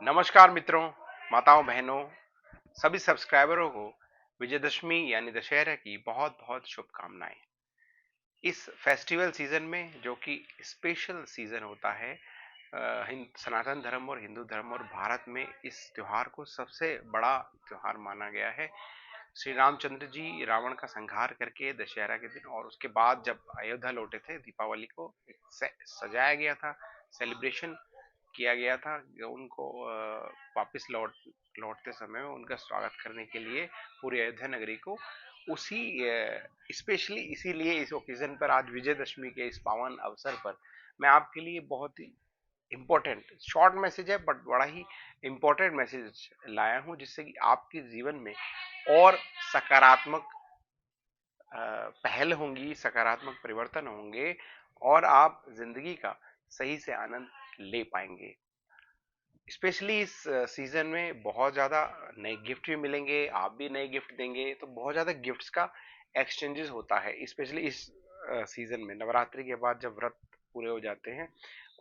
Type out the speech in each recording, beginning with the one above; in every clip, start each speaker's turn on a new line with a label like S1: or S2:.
S1: नमस्कार मित्रों, माताओं, बहनों, सभी सब्सक्राइबरों को विजयदशमी यानी दशहरा की बहुत-बहुत शुभकामनाएं। इस फेस्टिवल सीजन में जो कि स्पेशल सीजन होता है, सनातन धर्म और हिंदू धर्म और भारत में इस त्योहार को सबसे बड़ा त्योहार माना गया है। श्री रामचंद्र जी रावण का संहार करके दशहरा के दिन और उसके बाद जब अयोध्या लौटे थे, दीपावली को सजाया गया था, सेलिब्रेशन किया गया था। उनको वापस लौटते समय उनका स्वागत करने के लिए पूरी अयोध्या नगरी को उसी स्पेशली इसीलिए इस ओकेजन पर आज विजयदशमी के इस पावन अवसर पर मैं आपके लिए बहुत ही इम्पोर्टेंट शॉर्ट मैसेज है बट बड़ा ही इम्पोर्टेंट मैसेज लाया हूं, जिससे कि आपके जीवन में और सकारात्मक पहल होंगी, सकारात्मक परिवर्तन होंगे और आप जिंदगी का सही से आनंद ले पाएंगे। स्पेशली इस सीजन में बहुत ज्यादा नए गिफ्ट भी मिलेंगे, आप भी नए गिफ्ट देंगे, तो बहुत ज्यादा गिफ्ट्स का एक्सचेंजेस होता है। स्पेशली इस सीजन में नवरात्रि के बाद जब व्रत पूरे हो जाते हैं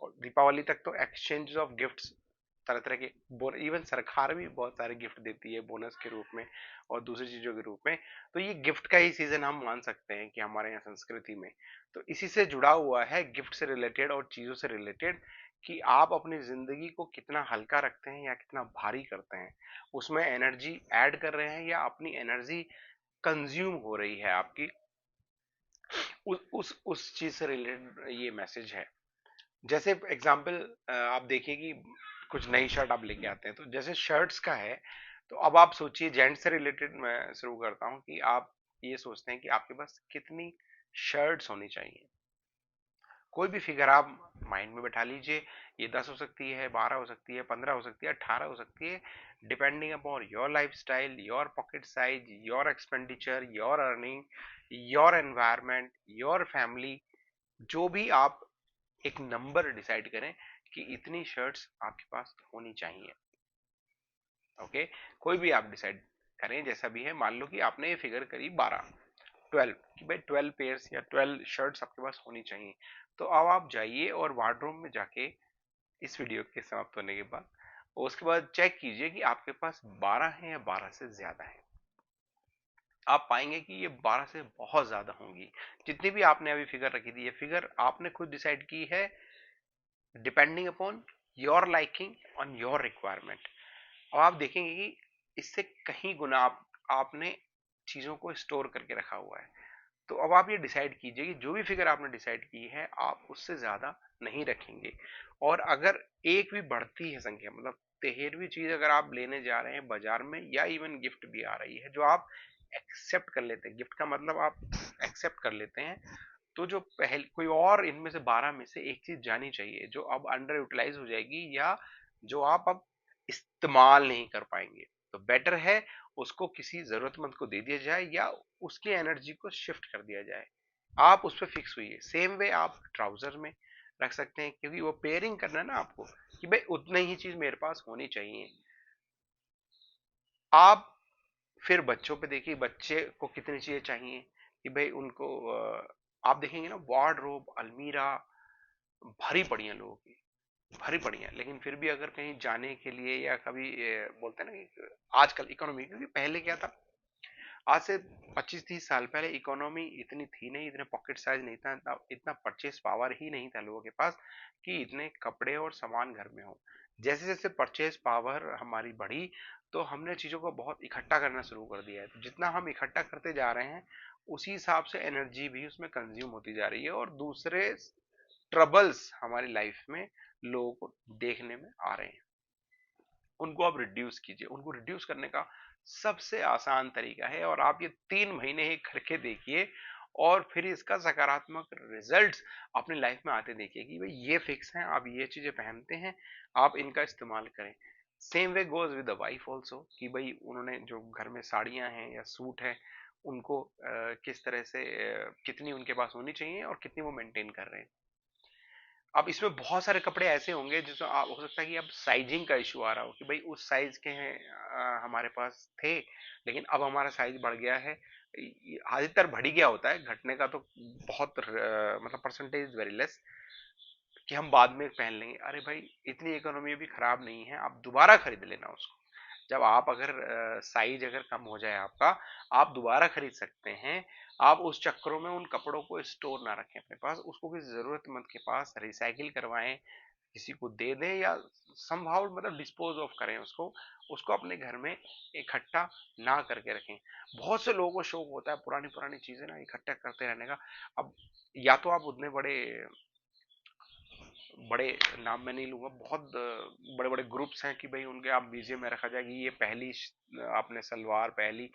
S1: और दीपावली तक तो एक्सचेंज ऑफ गिफ्ट्स तरह तरह के, इवन सरकार भी बहुत सारे गिफ्ट देती है बोनस के रूप में और दूसरी चीजों के रूप में। तो ये गिफ्ट का ही सीजन हम मान सकते हैं कि हमारे यहाँ संस्कृति में तो इसी से जुड़ा हुआ है, गिफ्ट से रिलेटेड और चीजों से रिलेटेड, कि आप अपनी जिंदगी को कितना हल्का रखते हैं या कितना भारी करते हैं, उसमें एनर्जी ऐड कर रहे हैं या अपनी एनर्जी कंज्यूम हो रही है आपकी। उस चीज से रिलेटेड ये मैसेज है। जैसे एग्जांपल आप देखिए कि कुछ नई शर्ट आप लेके आते हैं, तो जैसे शर्ट्स का है, तो अब आप सोचिए, जेंट्स से रिलेटेड मैं शुरू करता हूं कि आप ये सोचते हैं कि आपके पास कितनी शर्ट्स होनी चाहिए। कोई भी फिगर आप माइंड में बैठा लीजिए, ये 10 हो सकती है, 12 हो सकती है, 15 हो सकती है, 18 हो सकती है, depending upon your life style, your pocket size, your expenditure, your earning, your environment, your family. जो भी आप एक नंबर डिसाइड करें कि इतनी शर्ट्स आपके पास होनी चाहिए। ओके, कोई भी आप डिसाइड करें, जैसा भी है। मान लो कि आपने ये फिगर करी 12, 12 कि भाई 12 पेयर्स या 12 शर्ट्स आपके पास होनी चाहिए। तो अब आप जाइए और वार्डरोब में जाके इस वीडियो के समाप्त होने के बाद उसके बाद चेक कीजिए कि आपके पास 12 है या 12 से ज्यादा है। आप पाएंगे कि ये 12 से बहुत ज्यादा होंगी। जितनी भी आपने अभी फिगर रखी थी, ये फिगर आपने खुद डिसाइड की है, depending upon your liking on your requirement. अब आप देखेंगे कि इससे कहीं गुना आपने चीजों को स्टोर करके रखा हुआ है। तो अब आप ये डिसाइड कीजिए कि जो भी फिगर आपने डिसाइड की है, आप उससे ज्यादा नहीं रखेंगे। और अगर एक भी बढ़ती है संख्या, मतलब 13वीं चीज अगर आप लेने जा रहे हैं बाजार में, या इवन गिफ्ट भी आ रही है जो आप एक्सेप्ट कर लेते हैं, गिफ्ट का मतलब आप एक्सेप्ट कर लेते हैं, तो जो पहले कोई और इनमें से 12 में से एक चीज जानी चाहिए जो अब अंडर यूटिलाइज हो जाएगी या जो आप अब इस्तेमाल नहीं कर पाएंगे, तो बेटर है उसको किसी जरूरतमंद को दे दिया जाए या उसकी एनर्जी को शिफ्ट कर दिया जाए। आप उस पर फिक्स हुई। सेम वे आप ट्राउजर में रख सकते हैं, क्योंकि वो पेयरिंग करना है ना आपको, कि भाई उतनी ही चीज मेरे पास होनी चाहिए। आप फिर बच्चों पे देखिए, बच्चे को कितनी चीजें चाहिए कि भाई उनको आप देखेंगे ना, वार्डरोब, अलमीरा भरी पड़ी है लोगों की, भरी पड़ी है। लेकिन फिर भी अगर कहीं जाने के लिए या कभी बोलते हैं ना कि आजकल इकोनॉमी, क्योंकि पहले क्या था, आज से 25-30 साल पहले इकोनॉमी इतनी थी नहीं, इतने पॉकेट साइज नहीं था, इतना परचेस पावर ही नहीं था लोगों के पास कि इतने कपड़े और सामान घर में हो। जैसे जैसे परचेस पावर हमारी बढ़ी, तो हमने चीजों को बहुत इकट्ठा करना शुरू कर दिया है। तो जितना हम इकट्ठा करते जा रहे हैं, उसी हिसाब से एनर्जी भी उसमें कंज्यूम होती जा रही है और दूसरे ट्रबल्स हमारी लाइफ में लोगों को देखने में आ रहे हैं। उनको आप रिड्यूस कीजिए। उनको रिड्यूस करने का सबसे आसान तरीका है, और आप ये 3 महीने ही करके देखिए और फिर इसका सकारात्मक रिजल्ट्स अपनी लाइफ में आते देखिए कि भाई ये फिक्स है, आप ये चीजें पहनते हैं, आप इनका इस्तेमाल करें। Same way goes with the wife also, कि भाई उन्होंने जो घर में साड़ियां हैं या सूट है, उनको किस तरह से कितनी उनके पास होनी चाहिए और कितनी वो मेंटेन कर रहे हैं। अब इसमें बहुत सारे कपड़े ऐसे होंगे जिसमें आप, हो सकता है कि अब साइजिंग का इशू आ रहा हो कि भाई उस साइज के हैं हमारे पास थे, लेकिन अब हमारा साइज बढ़ गया है। अधिकतर बढ़ ही गया होता है, घटने का तो बहुत मतलब परसेंटेज वेरी लेस। कि हम बाद में पहन लेंगे। अरे भाई, इतनी इकोनॉमी भी खराब नहीं है, आप दोबारा खरीद लेना उसको। जब आप अगर साइज अगर कम हो जाए आपका, आप दोबारा खरीद सकते हैं। आप उस चक्करों में उन कपड़ों को स्टोर ना रखें अपने पास, उसको किसी जरूरतमंद के पास रिसाइकिल करवाएं, किसी को दे दें, या समहाउ मतलब डिस्पोज ऑफ करें उसको। उसको अपने घर में इकट्ठा ना करके रखें। बहुत से लोगों को शौक होता है पुरानी पुरानी चीजें ना इकट्ठा करते रहने का। अब या तो आप उतने बड़े बड़े नाम मैं नहीं लूंगा, बहुत बड़े बड़े ग्रुप्स हैं कि भाई उनके आप म्यूजियम में रखा जाएगी, ये पहली आपने सलवार पहली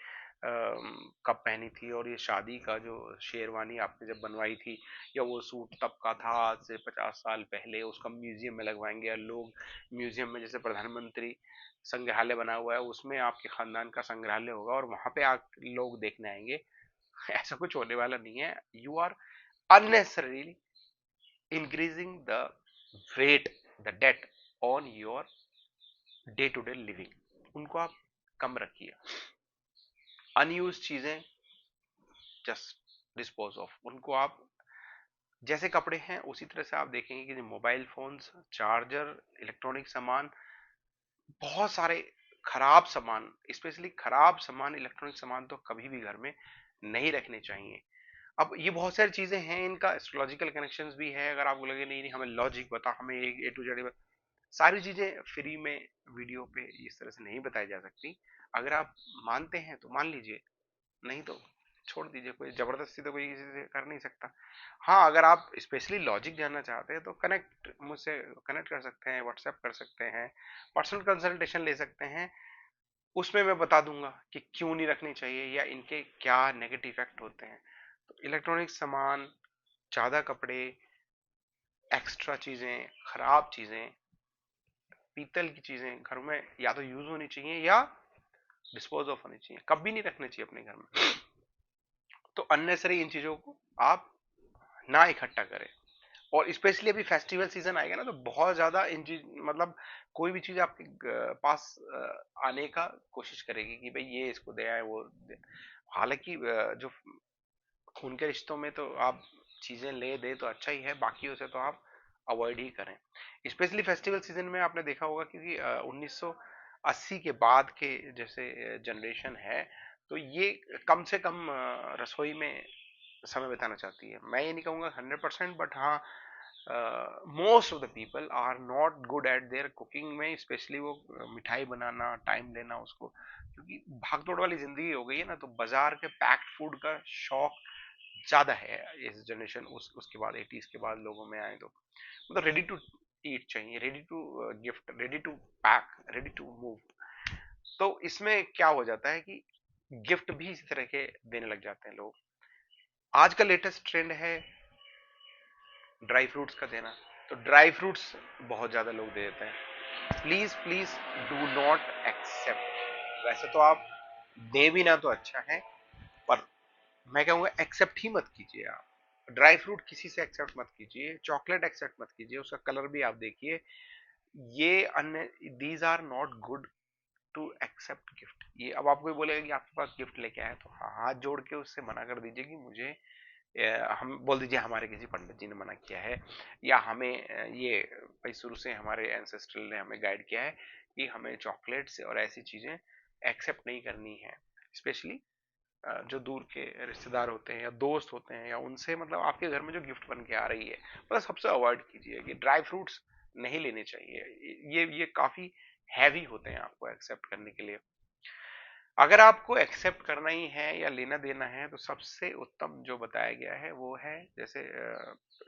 S1: कब पहनी थी, और ये शादी का जो शेरवानी आपने जब बनवाई थी, या वो सूट तब का था आज से 50 साल पहले, उसका म्यूजियम में लगवाएंगे। या लोग म्यूजियम में, जैसे प्रधानमंत्री संग्रहालय बना हुआ है, उसमें आपके खानदान का संग्रहालय होगा और वहां पे आप लोग देखने आएंगे। ऐसा कुछ होने वाला नहीं है। You are unnecessarily increasing the weight, the debt on your day to day living. उनको आप कम रखिए। अनयूज चीजें जस्ट डिस्पोज ऑफ, उनको आप, जैसे कपड़े हैं उसी तरह से आप देखेंगे कि मोबाइल फोन्स, चार्जर, इलेक्ट्रॉनिक सामान, बहुत सारे खराब सामान, स्पेशली खराब सामान, इलेक्ट्रॉनिक सामान तो कभी भी घर में नहीं रखने चाहिए। अब ये बहुत सारी चीजें हैं, इनका एस्ट्रोलॉजिकल कनेक्शंस भी है। अगर आपको लगे नहीं नहीं हमें लॉजिक बता, हमें ए टू जेड सारी चीजें फ्री में वीडियो पे इस तरह से नहीं बताई जा सकती। अगर आप मानते हैं तो मान लीजिए, नहीं तो छोड़ दीजिए। कोई जबरदस्ती तो कोई किसी से कर नहीं सकता। हाँ, अगर आप स्पेशली लॉजिक जानना चाहते हैं तो कनेक्ट मुझसे कनेक्ट कर सकते हैं, व्हाट्सएप कर सकते हैं, पर्सनल कंसल्टेशन ले सकते हैं। उसमें मैं बता दूंगा कि क्यों नहीं रखनी चाहिए या इनके क्या नेगेटिव इफेक्ट होते हैं। तो इलेक्ट्रॉनिक सामान, ज्यादा कपड़े, एक्स्ट्रा चीजें, खराब चीजें, पीतल की चीजें घर में या तो यूज होनी चाहिए या डिस्पोज ऑफ होनी चाहिए, कभी नहीं रखनी चाहिए अपने घर में। तो अननेसरी इन चीजों को आप ना इकट्ठा करें। और स्पेशली अभी फेस्टिवल सीजन आएगा ना, तो बहुत ज्यादा इन चीज मतलब कोई भी चीज आपके पास आने का कोशिश करेगी कि भाई ये इसको दे आए, वो दे। हालांकि जो खून के रिश्तों में तो आप चीजें ले दे तो अच्छा ही है, बाकी उसे तो आप अवॉइड ही करें। स्पेशली फेस्टिवल सीजन में आपने देखा होगा, क्योंकि 1980 के बाद के जैसे जनरेशन है, तो ये कम से कम रसोई में समय बिताना चाहती है। मैं ये नहीं कहूँगा 100%, बट हाँ, most of the people are not good at their cooking में। स्पेशली वो मिठाई बनाना, टाइम देना उसको, क्योंकि भागदौड़ वाली जिंदगी हो गई है ना, तो बाजार के पैक्ड फूड का शौक ज्यादा है इस जनरेशन। उसके बाद 80s के बाद लोगों में आए तो मतलब रेडी टू ईट चाहिए, ready to gift, ready to pack, ready to move. तो इसमें क्या हो जाता है कि गिफ्ट भी इसी तरह के देने लग जाते हैं लोग। आज का लेटेस्ट ट्रेंड है ड्राई फ्रूट्स का देना। तो ड्राई फ्रूट्स बहुत ज्यादा लोग दे देते हैं। Please please do not accept. वैसे तो आप दे भी ना तो अच्छा है, पर मैं कहूंगा एक्सेप्ट ही मत कीजिए। आप ड्राई फ्रूट किसी से एक्सेप्ट मत कीजिए, चॉकलेट एक्सेप्ट मत कीजिए, उसका कलर भी आप देखिए। ये अन्य, these are not good to accept gift. ये अब आपको कोई बोलेगा कि आपके पास गिफ्ट लेके आए, तो हाथ जोड़ के उससे मना कर दीजिए कि मुझे हम बोल दीजिए हमारे किसी पंडित जी ने मना किया है, या हमें ये भाई शुरू से हमारे एंसेस्ट्रल ने हमें गाइड किया है कि हमें चॉकलेट्स और ऐसी चीजें एक्सेप्ट नहीं करनी है। स्पेशली जो दूर के रिश्तेदार होते हैं या दोस्त होते हैं, या उनसे मतलब आपके घर में जो गिफ्ट बन के आ रही है, मतलब सबसे अवॉइड कीजिए कि ड्राई फ्रूट्स नहीं लेने चाहिए। ये काफी हैवी होते हैं आपको एक्सेप्ट करने के लिए। अगर आपको एक्सेप्ट करना ही है या लेना देना है, तो सबसे उत्तम जो बताया गया है वो है, जैसे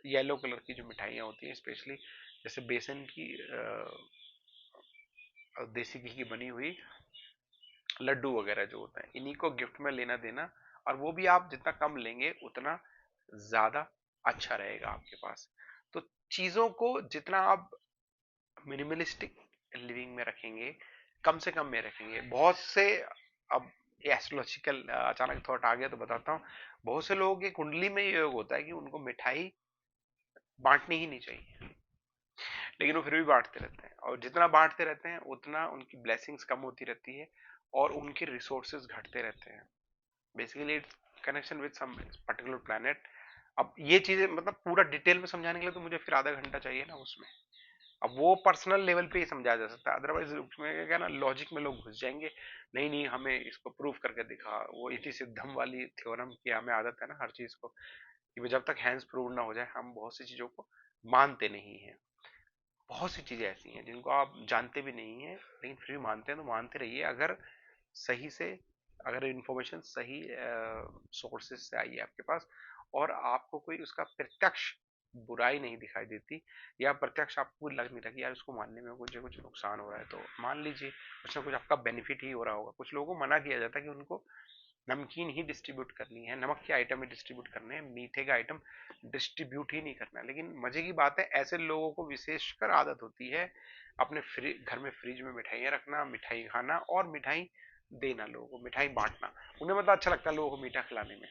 S1: येलो कलर की जो मिठाइयाँ होती हैं, स्पेशली जैसे बेसन की देसी घी की बनी हुई लड्डू वगैरह जो होता है, इन्हीं को गिफ्ट में लेना देना। और वो भी आप जितना कम लेंगे उतना ज्यादा अच्छा रहेगा आपके पास। तो चीजों को जितना आप मिनिमलिस्टिक लिविंग में रखेंगे, कम से कम में रखेंगे। बहुत से, अब एस्ट्रोलॉजिकल अचानक थॉट आ गया तो बताता हूँ। बहुत से लोगों की कुंडली में ये योग होता है कि उनको मिठाई बांटनी ही नहीं चाहिए, लेकिन वो फिर भी बांटते रहते हैं, और जितना बांटते रहते हैं उतना उनकी ब्लेसिंग्स कम होती रहती है और उनके रिसोर्सेज घटते रहते हैं। Basically it's connection with some particular planet. अब ये चीजें मतलब पूरा डिटेल में समझाने के लिए तो मुझे फिर आधा घंटा चाहिए ना उसमें। अब वो पर्सनल लेवल पे ही समझाया जा सकता है, अदरवाइज उसमें क्या ना लॉजिक में लोग घुस जाएंगे। नहीं नहीं हमें इसको प्रूव करके दिखा, वो इति सिद्धम वाली थ्योरम की हमें आदत है ना हर चीज को, कि वो जब तक हैंड्स प्रूव ना हो जाए हम बहुत सी चीजों को मानते नहीं हैं। बहुत सी चीजें ऐसी हैं जिनको आप जानते भी नहीं है लेकिन फिर भी मानते हैं, तो मानते रहिए अगर सही से, अगर इंफॉर्मेशन सही सोर्सेज से आई है आपके पास और आपको कोई उसका प्रत्यक्ष बुराई नहीं दिखाई देती, या प्रत्यक्ष आपको लग नहीं रहा कि यार उसको मानने में कुछ कुछ नुकसान हो रहा है, तो मान लीजिए कुछ ना कुछ आपका बेनिफिट ही हो रहा होगा। कुछ लोगों को मना किया जाता है कि उनको नमकीन ही डिस्ट्रीब्यूट करनी है, नमक के आइटम ही डिस्ट्रीब्यूट करने हैं, मीठे का आइटम डिस्ट्रीब्यूट ही नहीं करना है। लेकिन मजे की बात है ऐसे लोगों को विशेषकर आदत होती है अपने घर में फ्रिज में मिठाइयाँ रखना, मिठाई खाना और मिठाई देना, लोगों को मिठाई बांटना। उन्हें मतलब अच्छा लगता है लोगों को मीठा खिलाने में।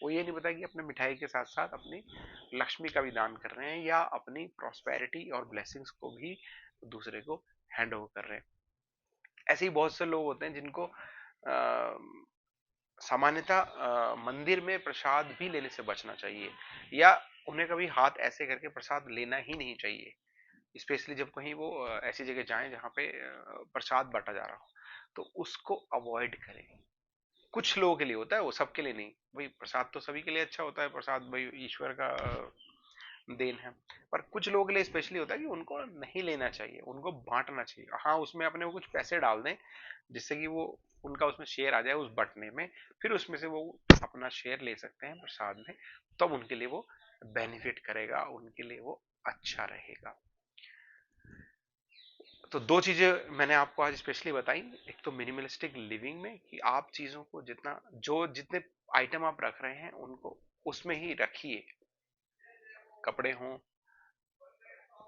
S1: वो ये नहीं पता कि अपने मिठाई के साथ साथ अपनी लक्ष्मी का भी दान कर रहे हैं, या अपनी प्रॉस्पेरिटी और ब्लेसिंग्स को भी दूसरे को हैंड ओवर कर रहे हैं। ऐसे ही बहुत से लोग होते हैं जिनको सामान्यतः मंदिर में प्रसाद भी लेने से बचना चाहिए, या उन्हें कभी हाथ ऐसे करके प्रसाद लेना ही नहीं चाहिए, स्पेशली जब कहीं वो ऐसी जगह जाएं जहाँ पे प्रसाद बांटा जा रहा हो, तो उसको अवॉइड करें। कुछ लोगों के लिए होता है, वो सबके लिए नहीं। भाई प्रसाद तो सभी के लिए अच्छा होता है, प्रसाद भाई ईश्वर का देन है। पर कुछ लोगों के लिए स्पेशली होता है कि उनको नहीं लेना चाहिए, उनको बांटना चाहिए। हाँ उसमें अपने को कुछ पैसे डाल दें जिससे कि वो उनका उसमें शेयर आ जाए उस बंटने में, फिर उसमें से वो अपना शेयर ले सकते हैं प्रसाद में, तब उनके लिए वो बेनिफिट करेगा, उनके लिए वो अच्छा रहेगा। तो दो चीजें मैंने आपको आज स्पेशली बताई। एक तो मिनिमलिस्टिक लिविंग में कि आप चीजों को जितना जो जितने आइटम आप रख रहे हैं उनको उसमें ही रखिए। कपड़े हों,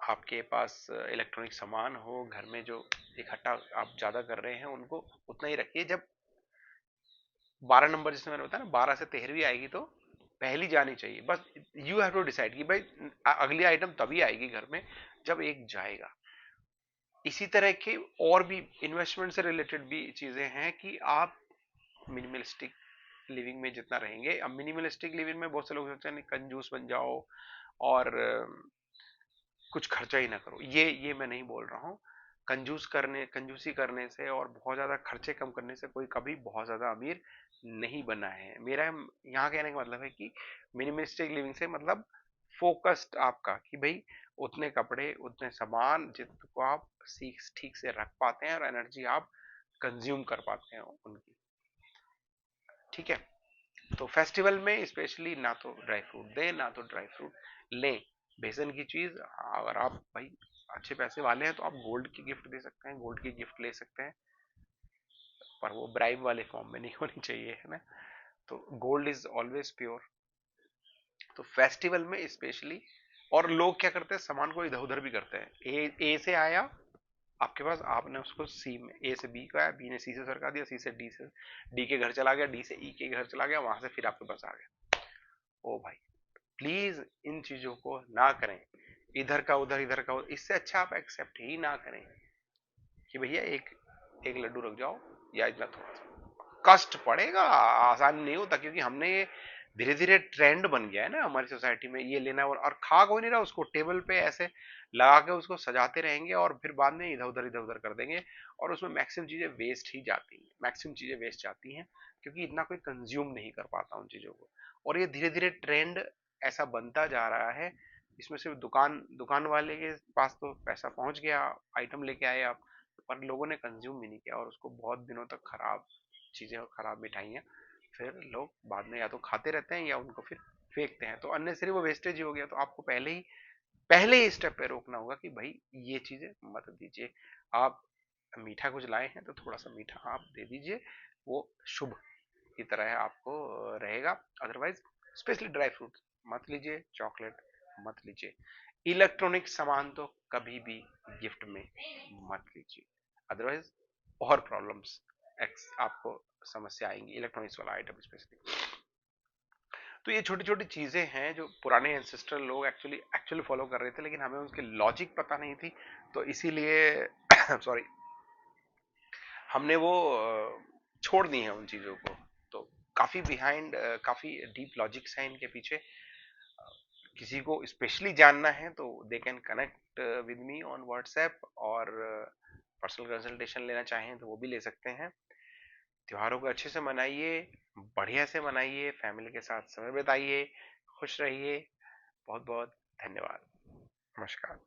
S1: आपके पास इलेक्ट्रॉनिक सामान हो, घर में जो इकट्ठा आप ज्यादा कर रहे हैं उनको उतना ही रखिए। जब 12 नंबर जिसमें मैंने बताया ना 12 से 13वीं आएगी तो पहली जानी चाहिए। बस यू हैव टू डिसाइड कि भाई अगली आइटम तभी आएगी घर में जब एक जाएगा। इसी तरह के और भी इन्वेस्टमेंट से रिलेटेड भी चीजें हैं कि आप मिनिमलिस्टिक लिविंग में जितना रहेंगे। अब मिनिमलिस्टिक लिविंग में बहुत से लोग सोचते हैं कंजूस बन जाओ और कुछ खर्चा ही ना करो, ये मैं नहीं बोल रहा हूँ। कंजूसी करने से और बहुत ज्यादा खर्चे कम करने से कोई कभी बहुत ज्यादा अमीर नहीं बना है। मेरा यहाँ कहने का मतलब है कि मिनिमलिस्टिक लिविंग से मतलब फोकस्ड आपका, कि भाई उतने कपड़े उतने सामान जिनको आप ठीक से रख पाते हैं और एनर्जी आप कंज्यूम कर पाते हैं उनकी। ठीक है, तो फेस्टिवल में स्पेशली ना तो ड्राई फ्रूट दें ना तो ड्राई फ्रूट लें। बेसन की चीज, अगर आप भाई अच्छे पैसे वाले हैं तो आप गोल्ड की गिफ्ट दे सकते हैं, गोल्ड की गिफ्ट ले सकते हैं, पर वो ब्राइब वाले फॉर्म में नहीं होनी चाहिए, है ना। तो गोल्ड इज ऑलवेज प्योर। तो फेस्टिवल में स्पेशली, और लोग क्या करते हैं सामान को इधर उधर भी करते हैं। ए से आया आपके पास, आपने उसको सी में, ए से बी को आया, बी ने सी से सरका दिया, सी से डी से डी के घर चला गया, डी से ई के घर चला गया, वहां से फिर आपके पास आ गया। ओ भाई प्लीज इन चीजों को ना करें, इधर का उधर इधर का उधर। इससे अच्छा आप एक्सेप्ट ही ना करें कि भैया एक एक लड्डू रख जाओ या इतना थोड़ा सा। कष्ट पड़ेगा, आसान नहीं होता, क्योंकि हमने ये धीरे धीरे ट्रेंड बन गया है ना हमारी सोसाइटी में ये लेना। और खा कोई नहीं रहा उसको, टेबल पे ऐसे लगा के उसको सजाते रहेंगे और फिर बाद में इधर उधर कर देंगे, और उसमें मैक्सिमम चीजें वेस्ट ही जाती हैं, मैक्सिमम चीजें वेस्ट जाती हैं, क्योंकि इतना कोई कंज्यूम नहीं कर पाता उन चीजों को। और ये धीरे धीरे ट्रेंड ऐसा बनता जा रहा है। इसमें सिर्फ दुकान दुकान वाले के पास तो पैसा पहुंच गया, आइटम लेके आए आप, पर लोगों ने कंज्यूम भी नहीं किया, और उसको बहुत दिनों तक खराब चीजें और खराब मिठाइयाँ फिर लोग बाद में या तो खाते रहते हैं या उनको फिर फेंकते हैं, तो अननेसेसरी वो वेस्टेज ही हो गया। तो आपको पहले ही स्टेप पे रोकना होगा कि भाई ये चीजें मत दीजिए। आप मीठा कुछ लाए हैं तो थोड़ा सा मीठा आप दे दीजिए, वो शुभ की तरह आपको रहेगा। अदरवाइज स्पेशली ड्राई फ्रूट मत लीजिए, चॉकलेट मत लीजिए, इलेक्ट्रॉनिक सामान तो कभी भी गिफ्ट में मत लीजिए, अदरवाइज और प्रॉब्लम्स आपको समस्या आएंगी, इलेक्ट्रॉनिक्स वाला आइटम स्पेशली। तो ये छोटी छोटी चीजें हैं जो पुराने एंसेस्टर लोग एक्चुअली एक्चुअली फॉलो कर रहे थे, लेकिन हमें उसकी लॉजिक पता नहीं थी, तो इसीलिए सॉरी हमने वो छोड़ दी है उन चीजों को। तो काफी बिहाइंड, काफी डीप लॉजिक्स हैं इनके पीछे। किसी को स्पेशली जानना है तो they can connect with me on WhatsApp, और पर्सनल कंसल्टेशन लेना चाहें तो वो भी ले सकते हैं। त्योहारों को अच्छे से मनाइए, बढ़िया से मनाइए, फैमिली के साथ समय बिताइए, खुश रहिए। बहुत बहुत धन्यवाद। नमस्कार।